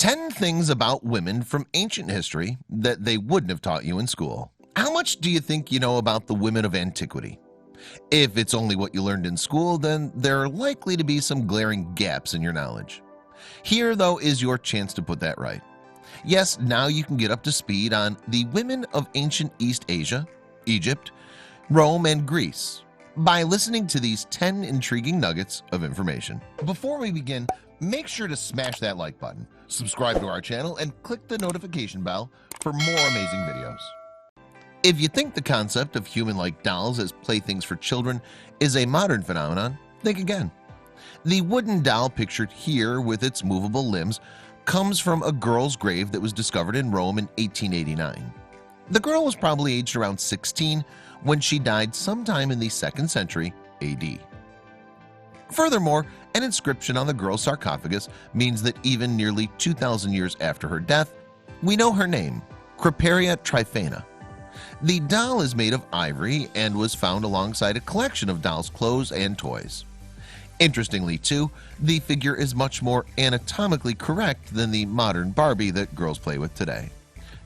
10 things about women from ancient history that they wouldn't have taught you in school. How much do you think you know about the women of antiquity? If it's only what you learned in school, then there are likely to be some glaring gaps in your knowledge. Here, though, is your chance to put that right. Yes, now you can get up to speed on the women of ancient East Asia, Egypt, Rome, and Greece by listening to these 10 intriguing nuggets of information. Before we begin, make sure to smash that like button, subscribe to our channel, and click the notification bell for more amazing videos. If you think the concept of human-like dolls as playthings for children is a modern phenomenon, think again. The wooden doll pictured here with its movable limbs comes from a girl's grave that was discovered in Rome in 1889. The girl was probably aged around 16 when she died sometime in the 2nd century AD. Furthermore, an inscription on the girl's sarcophagus means that even nearly 2,000 years after her death, we know her name, Criparia Tryphena. The doll is made of ivory and was found alongside a collection of dolls' clothes and toys. Interestingly too, the figure is much more anatomically correct than the modern Barbie that girls play with today.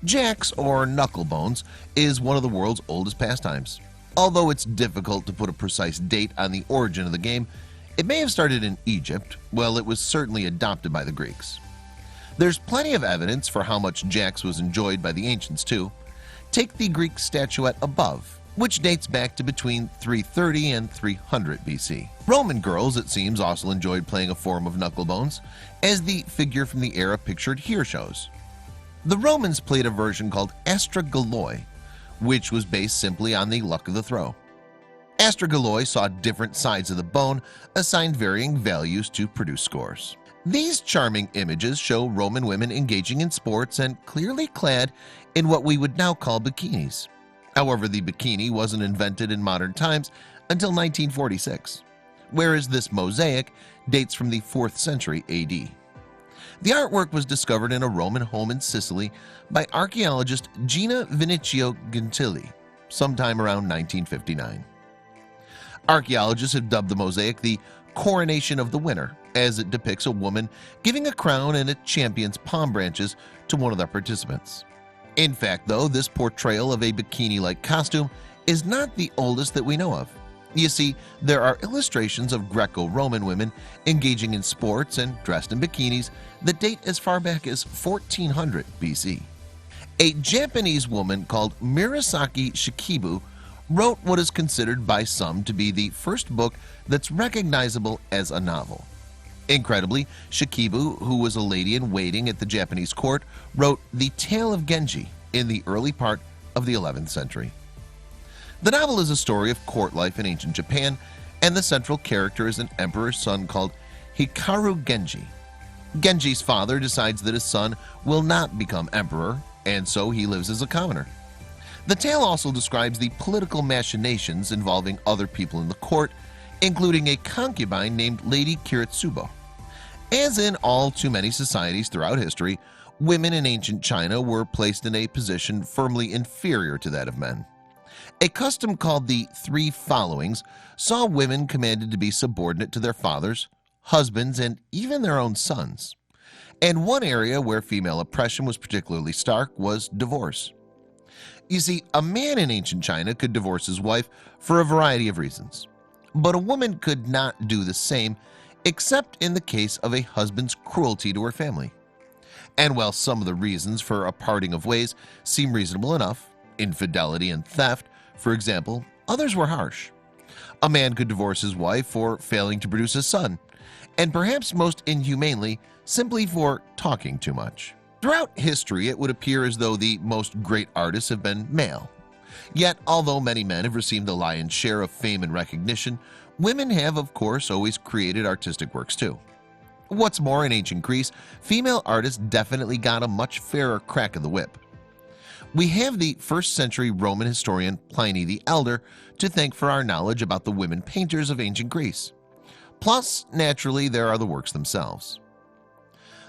Jacks or knucklebones is one of the world's oldest pastimes. Although it's difficult to put a precise date on the origin of the game, it may have started in Egypt. Well, it was certainly adopted by the Greeks. There's plenty of evidence for how much jacks was enjoyed by the ancients too. Take the Greek statuette above, which dates back to between 330 and 300 BC. Roman girls, it seems, also enjoyed playing a form of knucklebones, as the figure from the era pictured here shows. The Romans played a version called astragaloi, which was based simply on the luck of the throw. Astragaloi saw different sides of the bone assigned varying values to produce scores. These charming images show Roman women engaging in sports and clearly clad in what we would now call bikinis. However, the bikini wasn't invented in modern times until 1946, whereas this mosaic dates from the 4th century AD. The artwork was discovered in a Roman home in Sicily by archaeologist Gina Vinicio Gentili sometime around 1959. Archaeologists have dubbed the mosaic the Coronation of the Winner, as it depicts a woman giving a crown and a champion's palm branches to one of their participants. In fact, though, this portrayal of a bikini-like costume is not the oldest that we know of. You see, there are illustrations of Greco-Roman women engaging in sports and dressed in bikinis that date as far back as 1400 BC. A Japanese woman called Murasaki Shikibu wrote what is considered by some to be the first book that's recognizable as a novel. Incredibly, Shikibu, who was a lady-in-waiting at the Japanese court, wrote The Tale of Genji in the early part of the 11th century. The novel is a story of court life in ancient Japan, and the central character is an emperor's son called Hikaru Genji. Genji's father decides that his son will not become emperor, and so he lives as a commoner. The tale also describes the political machinations involving other people in the court, including a concubine named Lady Kiritsubo. As in all too many societies throughout history, women in ancient China were placed in a position firmly inferior to that of men. A custom called the Three Followings saw women commanded to be subordinate to their fathers, husbands, and even their own sons. And one area where female oppression was particularly stark was divorce. You see, a man in ancient China could divorce his wife for a variety of reasons, but a woman could not do the same except in the case of a husband's cruelty to her family. And while some of the reasons for a parting of ways seem reasonable enough, infidelity and theft, for example, others were harsh. A man could divorce his wife for failing to produce a son, and perhaps most inhumanely, simply for talking too much. Throughout history, it would appear as though the most great artists have been male. Yet, although many men have received the lion's share of fame and recognition, women have, of course, always created artistic works too. What's more, in ancient Greece, female artists definitely got a much fairer crack of the whip. We have the 1st century Roman historian Pliny the Elder to thank for our knowledge about the women painters of ancient Greece. Plus, naturally, there are the works themselves.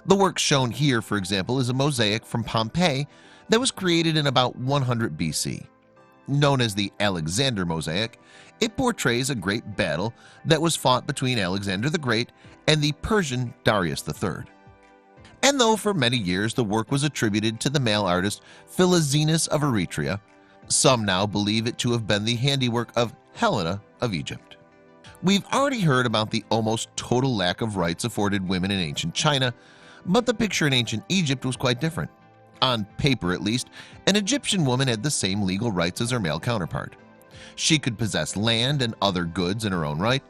The work shown here, for example, is a mosaic from Pompeii that was created in about 100 BC. Known as the Alexander Mosaic, it portrays a great battle that was fought between Alexander the Great and the Persian Darius III. And though for many years the work was attributed to the male artist Philoxenus of Eretria, some now believe it to have been the handiwork of Helena of Egypt. We've already heard about the almost total lack of rights afforded women in ancient China, but the picture in ancient Egypt was quite different. On paper at least, an Egyptian woman had the same legal rights as her male counterpart. She could possess land and other goods in her own right,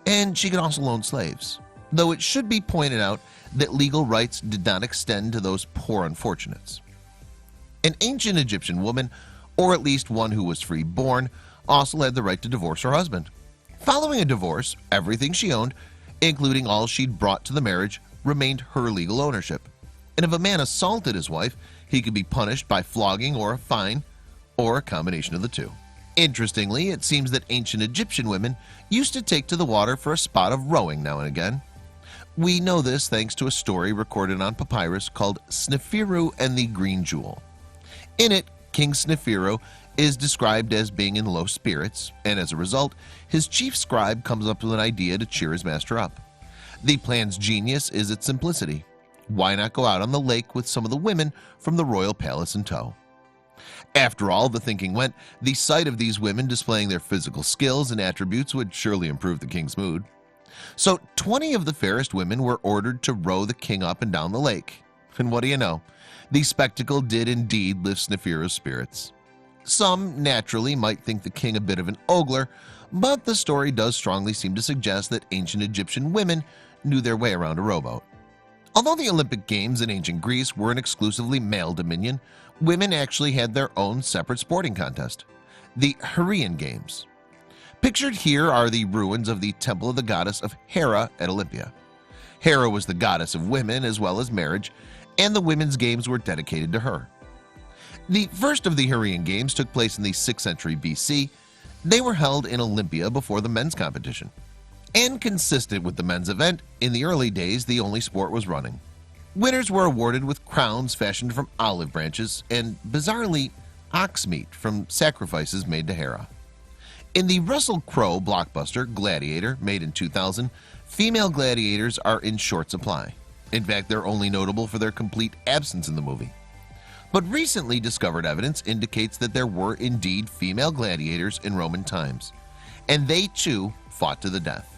and she could also own slaves. Though it should be pointed out that legal rights did not extend to those poor unfortunates. An ancient Egyptian woman, or at least one who was free-born, also had the right to divorce her husband. Following a divorce, everything she owned, including all she'd brought to the marriage, remained her legal ownership. And if a man assaulted his wife, he could be punished by flogging or a fine, or a combination of the two. Interestingly, it seems that ancient Egyptian women used to take to the water for a spot of rowing now and again. We know this thanks to a story recorded on papyrus called Sneferu and the Green Jewel. In it, King Sneferu is described as being in low spirits, and as a result, his chief scribe comes up with an idea to cheer his master up. The plan's genius is its simplicity. Why not go out on the lake with some of the women from the royal palace in tow? After all, the thinking went, the sight of these women displaying their physical skills and attributes would surely improve the king's mood. So 20 of the fairest women were ordered to row the king up and down the lake. And what do you know? The spectacle did indeed lift Sneferu's spirits. Some naturally might think the king a bit of an ogre, but the story does strongly seem to suggest that ancient Egyptian women knew their way around a rowboat. Although the Olympic Games in ancient Greece were an exclusively male dominion, women actually had their own separate sporting contest, the Heraean Games. Pictured here are the ruins of the temple of the goddess of Hera at Olympia. Hera was the goddess of women as well as marriage, and the women's games were dedicated to her. The first of the Heraean Games took place in the 6th century BC. They were held in Olympia before the men's competition. And consistent with the men's event, in the early days the only sport was running. Winners were awarded with crowns fashioned from olive branches and, bizarrely, ox meat from sacrifices made to Hera. In the Russell Crowe blockbuster Gladiator, made in 2000, female gladiators are in short supply. In fact, they're only notable for their complete absence in the movie. But recently discovered evidence indicates that there were indeed female gladiators in Roman times, and they too fought to the death.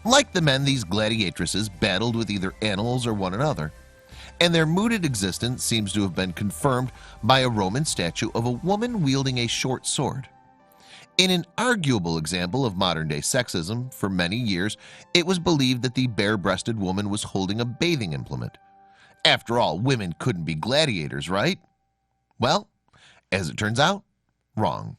Like the men, these gladiatresses battled with either animals or one another, and their mooted existence seems to have been confirmed by a Roman statue of a woman wielding a short sword. In an arguable example of modern-day sexism, for many years it was believed that the bare-breasted woman was holding a bathing implement. After all, women couldn't be gladiators, right? Well, as it turns out, wrong.